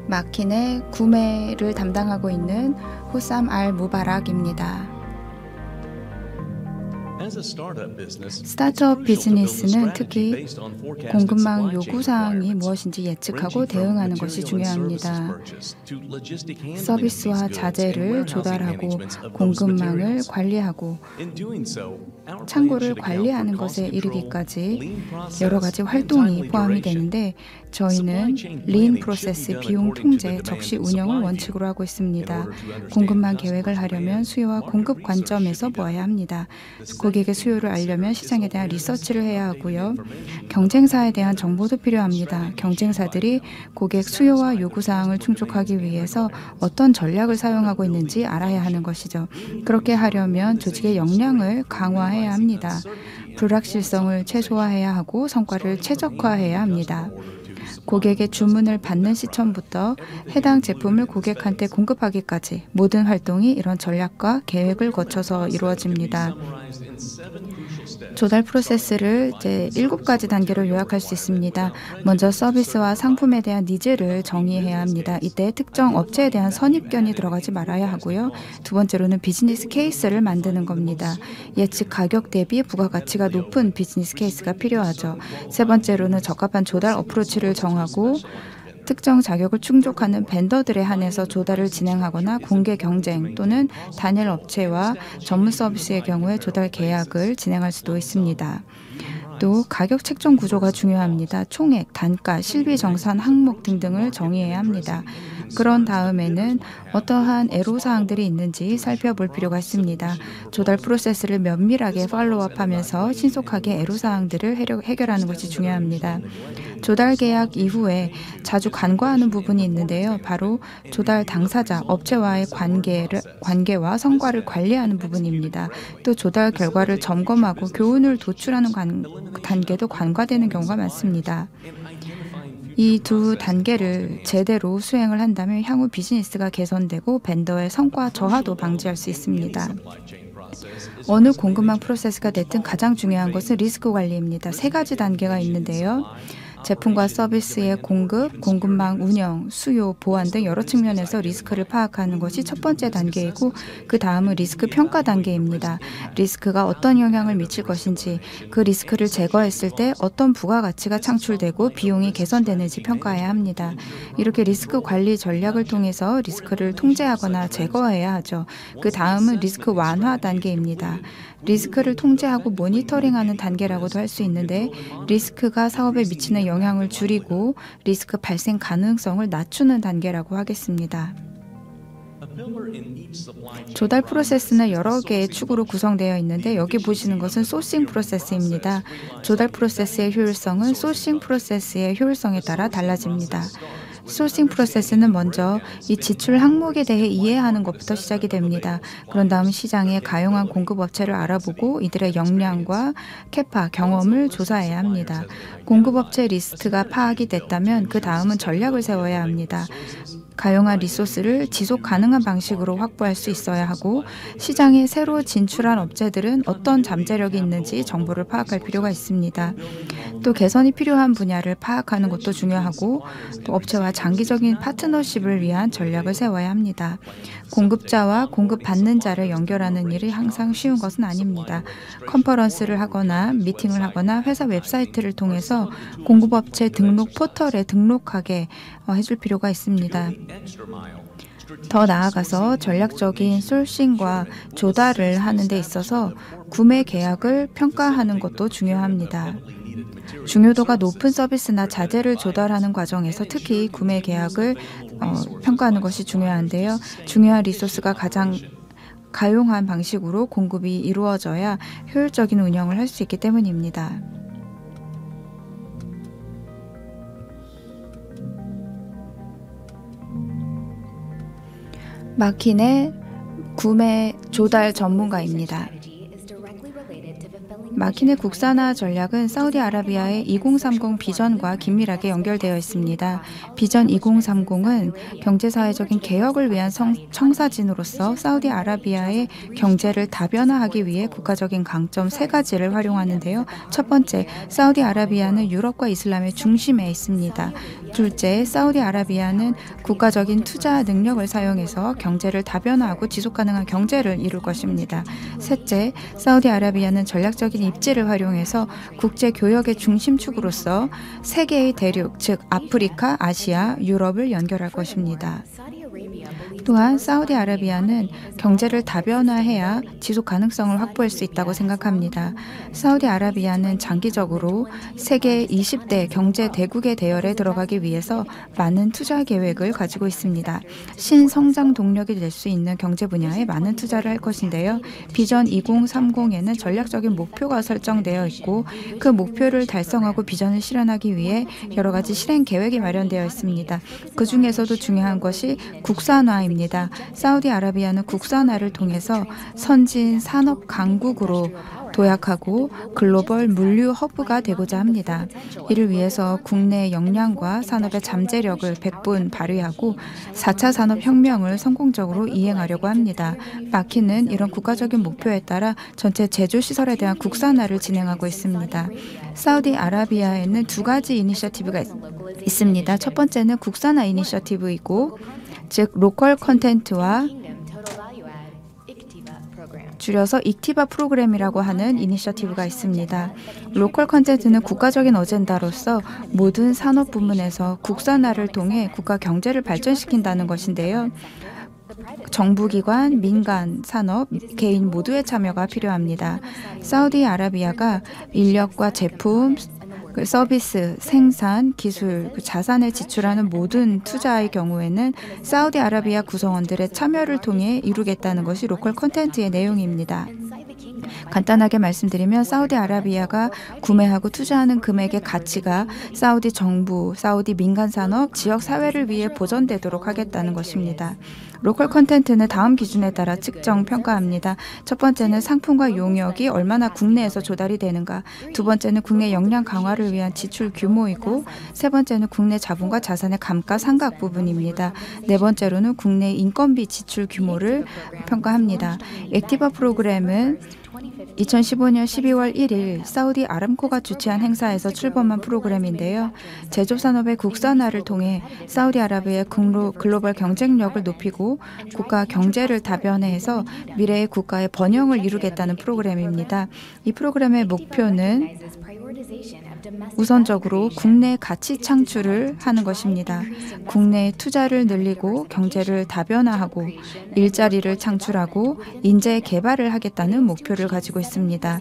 마킨의 구매를 담당하고 있는 후삼 알 무바락입니다. 스타트업 비즈니스는 특히 공급망 요구사항이 무엇인지 예측하고 대응하는 것이 중요합니다. 서비스와 자재를 조달하고 공급망을 관리하고 창고를 관리하는 것에 이르기까지 여러 가지 활동이 포함이 되는데, 저희는 린 프로세스, 비용 통제, 적시 운영을 원칙으로 하고 있습니다. 공급망 계획을 하려면 수요와 공급 관점에서 보아야 합니다. 고객의 수요를 알려면 시장에 대한 리서치를 해야 하고요. 경쟁사에 대한 정보도 필요합니다. 경쟁사들이 고객 수요와 요구사항을 충족하기 위해서 어떤 전략을 사용하고 있는지 알아야 하는 것이죠. 그렇게 하려면 조직의 역량을 강화해야 합니다. 불확실성을 최소화해야 하고 성과를 최적화해야 합니다. 고객의 주문을 받는 시점부터 해당 제품을 고객한테 공급하기까지 모든 활동이 이런 전략과 계획을 거쳐서 이루어집니다. 조달 프로세스를 이제 7가지 단계로 요약할 수 있습니다. 먼저 서비스와 상품에 대한 니즈를 정의해야 합니다. 이때 특정 업체에 대한 선입견이 들어가지 말아야 하고요. 두 번째로는 비즈니스 케이스를 만드는 겁니다. 예측 가격 대비 부가가치가 높은 비즈니스 케이스가 필요하죠. 세 번째로는 적합한 조달 어프로치를 정하고 특정 자격을 충족하는 벤더들에 한해서 조달을 진행하거나 공개 경쟁 또는 단일 업체와 전문 서비스의 경우에 조달 계약을 진행할 수도 있습니다. 또 가격 책정 구조가 중요합니다. 총액, 단가, 실비 정산 항목 등등을 정의해야 합니다. 그런 다음에는 어떠한 애로사항들이 있는지 살펴볼 필요가 있습니다. 조달 프로세스를 면밀하게 팔로우업하면서 신속하게 애로사항들을 해결하는 것이 중요합니다. 조달 계약 이후에 자주 간과하는 부분이 있는데요. 바로 조달 당사자, 업체와의 관계와 성과를 관리하는 부분입니다. 또 조달 결과를 점검하고 교훈을 도출하는 단계도 간과되는 경우가 많습니다. 이 두 단계를 제대로 수행을 한다면 향후 비즈니스가 개선되고 벤더의 성과 저하도 방지할 수 있습니다. 어느 공급망 프로세스가 됐든 가장 중요한 것은 리스크 관리입니다. 3가지 단계가 있는데요. 제품과 서비스의 공급, 공급망 운영, 수요, 보안 등 여러 측면에서 리스크를 파악하는 것이 첫 번째 단계이고, 그 다음은 리스크 평가 단계입니다. 리스크가 어떤 영향을 미칠 것인지, 그 리스크를 제거했을 때 어떤 부가가치가 창출되고 비용이 개선되는지 평가해야 합니다. 이렇게 리스크 관리 전략을 통해서 리스크를 통제하거나 제거해야 하죠. 그 다음은 리스크 완화 단계입니다. 리스크를 통제하고 모니터링하는 단계라고도 할 수 있는데, 리스크가 사업에 미치는 영향을 줄이고 리스크 발생 가능성을 낮추는 단계라고 하겠습니다. 조달 프로세스는 여러 개의 축으로 구성되어 있는데, 여기 보시는 것은 소싱 프로세스입니다. 조달 프로세스의 효율성은 소싱 프로세스의 효율성에 따라 달라집니다. 소싱 프로세스는 먼저 이 지출 항목에 대해 이해하는 것부터 시작이 됩니다. 그런 다음 시장에 가용한 공급업체를 알아보고 이들의 역량과 캐파, 경험을 조사해야 합니다. 공급업체 리스트가 파악이 됐다면 그 다음은 전략을 세워야 합니다. 가용한 리소스를 지속 가능한 방식으로 확보할 수 있어야 하고, 시장에 새로 진출한 업체들은 어떤 잠재력이 있는지 정보를 파악할 필요가 있습니다. 또 개선이 필요한 분야를 파악하는 것도 중요하고, 또 업체와 장기적인 파트너십을 위한 전략을 세워야 합니다. 공급자와 공급받는 자를 연결하는 일이 항상 쉬운 것은 아닙니다. 컨퍼런스를 하거나 미팅을 하거나 회사 웹사이트를 통해서 공급업체 등록 포털에 등록하게 해줄 필요가 있습니다. 더 나아가서 전략적인 소싱과 조달을 하는 데 있어서 구매 계약을 평가하는 것도 중요합니다. 중요도가 높은 서비스나 자재를 조달하는 과정에서 특히 구매 계약을 평가하는 것이 중요한데요. 중요한 리소스가 가장 가용한 방식으로 공급이 이루어져야 효율적인 운영을 할 수 있기 때문입니다. 마킨의 구매 조달 전문가입니다. 마킨의 국산화 전략은 사우디아라비아의 2030 비전과 긴밀하게 연결되어 있습니다. 비전 2030은 경제사회적인 개혁을 위한 청사진으로서 사우디아라비아의 경제를 다변화하기 위해 국가적인 강점 3가지를 활용하는데요. 첫 번째, 사우디아라비아는 유럽과 이슬람의 중심에 있습니다. 둘째, 사우디아라비아는 국가적인 투자 능력을 사용해서 경제를 다변화하고 지속 가능한 경제를 이룰 것입니다. 셋째, 사우디아라비아는 전략적인 입지를 활용해서 국제 교역의 중심축으로서 세계의 대륙, 즉 아프리카, 아시아, 유럽을 연결할 것입니다. 또한 사우디아라비아는 경제를 다변화해야 지속 가능성을 확보할 수 있다고 생각합니다. 사우디아라비아는 장기적으로 세계 20대 경제 대국의 대열에 들어가기 위해서 많은 투자 계획을 가지고 있습니다. 신성장 동력이 될 수 있는 경제 분야에 많은 투자를 할 것인데요. 비전 2030에는 전략적인 목표가 설정되어 있고 그 목표를 달성하고 비전을 실현하기 위해 여러 가지 실행 계획이 마련되어 있습니다. 그 중에서도 중요한 것이 국산화입니다. 사우디아라비아는 국산화를 통해서 선진 산업 강국으로 도약하고 글로벌 물류 허브가 되고자 합니다. 이를 위해서 국내 역량과 산업의 잠재력을 백분 발휘하고 4차 산업혁명을 성공적으로 이행하려고 합니다. 마키는 이런 국가적인 목표에 따라 전체 제조시설에 대한 국산화를 진행하고 있습니다. 사우디아라비아에는 두 가지 이니셔티브가 있습니다. 첫 번째는 국산화 이니셔티브이고 즉 로컬 컨텐트와 줄여서 익티바 프로그램이라고 하는 이니셔티브가 있습니다. 로컬 컨텐츠는 국가적인 어젠다로서 모든 산업 부문에서 국산화를 통해 국가 경제를 발전시킨다는 것인데요. 정부기관, 민간, 산업, 개인 모두의 참여가 필요합니다. 사우디아라비아가 인력과 제품, 서비스, 생산, 기술, 자산을 지출하는 모든 투자의 경우에는 사우디아라비아 구성원들의 참여를 통해 이루겠다는 것이 로컬 컨텐츠의 내용입니다. 간단하게 말씀드리면 사우디아라비아가 구매하고 투자하는 금액의 가치가 사우디 정부, 사우디 민간 산업, 지역 사회를 위해 보전되도록 하겠다는 것입니다. 로컬 컨텐츠는 다음 기준에 따라 측정, 평가합니다. 첫 번째는 상품과 용역이 얼마나 국내에서 조달이 되는가. 두 번째는 국내 역량 강화를 위한 지출 규모이고 세 번째는 국내 자본과 자산의 감가상각 부분입니다. 네 번째로는 국내 인건비 지출 규모를 평가합니다. 액티바 프로그램은 2015년 12월 1일 사우디 아람코가 주최한 행사에서 출범한 프로그램인데요. 제조산업의 국산화를 통해 사우디아라비아의 글로벌 경쟁력을 높이고 국가 경제를 다변화해서 미래의 국가의 번영을 이루겠다는 프로그램입니다. 이 프로그램의 목표는 우선적으로 국내 가치 창출을 하는 것입니다. 국내 투자를 늘리고 경제를 다변화하고 일자리를 창출하고 인재 개발을 하겠다는 목표를 가지고 있습니다.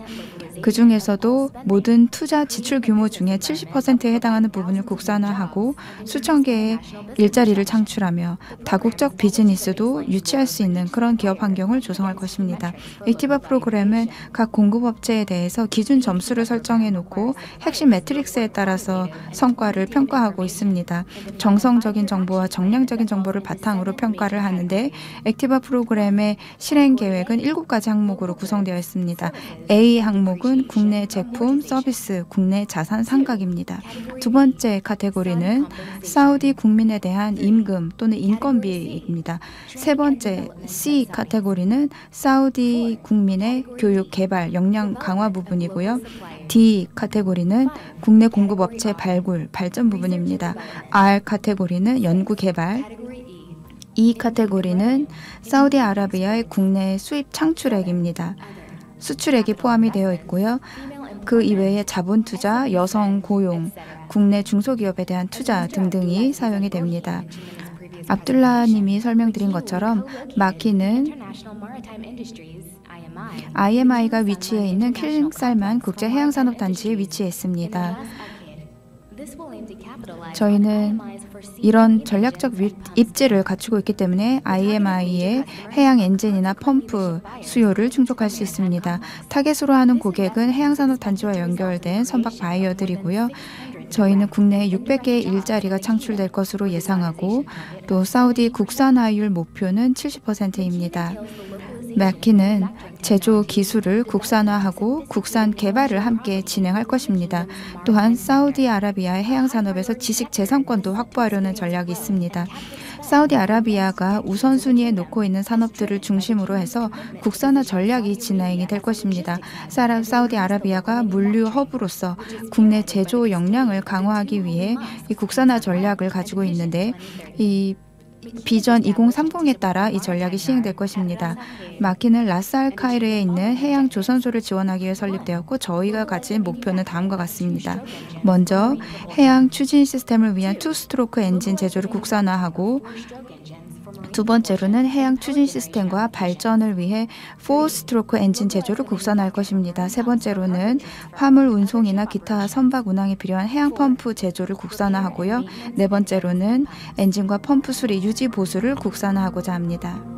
그 중에서도 모든 투자 지출 규모 중에 70%에 해당하는 부분을 국산화하고 수천 개의 일자리를 창출하며 다국적 비즈니스도 유치할 수 있는 그런 기업 환경을 조성할 것입니다. 액티바 프로그램은 각 공급업체에 대해서 기준 점수를 설정해 놓고 핵심 매트릭스에 따라서 성과를 평가하고 있습니다. 정성적인 정보와 정량적인 정보를 바탕으로 평가를 하는데 액티바 프로그램의 실행 계획은 7가지 항목으로 구성되어 있습니다. A 항목은 국내 제품, 서비스, 국내 자산 상각입니다. 두 번째 카테고리는 사우디 국민에 대한 임금 또는 인건비입니다. 세 번째 C 카테고리는 사우디 국민의 교육, 개발, 역량 강화 부분이고요. D 카테고리는 국내 공급업체 발굴, 발전 부분입니다. R 카테고리는 연구 개발, E 카테고리는 사우디아라비아의 국내 수입 창출액입니다. 수출액이 포함이 되어 있고요. 그 이외에 자본 투자, 여성 고용, 국내 중소기업에 대한 투자 등등이 사용이 됩니다. 압둘라 님이 설명드린 것처럼 마키는 IMI가 위치해 있는 킹살만 국제해양산업단지에 위치해 있습니다. 저희는 이런 전략적 입지를 갖추고 있기 때문에 IMI의 해양 엔진이나 펌프 수요를 충족할 수 있습니다. 타겟으로 하는 고객은 해양산업단지와 연결된 선박 바이어들이고요. 저희는 국내에 600개의 일자리가 창출될 것으로 예상하고 또 사우디 국산화율 목표는 70%입니다. 마키는 제조 기술을 국산화하고 국산 개발을 함께 진행할 것입니다. 또한 사우디아라비아의 해양산업에서 지식 재산권도 확보하려는 전략이 있습니다. 사우디아라비아가 우선순위에 놓고 있는 산업들을 중심으로 해서 국산화 전략이 진행이 될 것입니다. 사우디아라비아가 물류 허브로서 국내 제조 역량을 강화하기 위해 이 국산화 전략을 가지고 있는데 이 비전 2030에 따라 이 전략이 시행될 것입니다. 마키는 라스 알 카이르에 있는 해양 조선소를 지원하기 위해 설립되었고 저희가 가진 목표는 다음과 같습니다. 먼저 해양 추진 시스템을 위한 투 스트로크 엔진 제조를 국산화하고 두 번째로는 해양 추진 시스템과 발전을 위해 4스트로크 엔진 제조를 국산화할 것입니다. 세 번째로는 화물 운송이나 기타 선박 운항에 필요한 해양 펌프 제조를 국산화하고요. 네 번째로는 엔진과 펌프 수리, 유지 보수를 국산화하고자 합니다.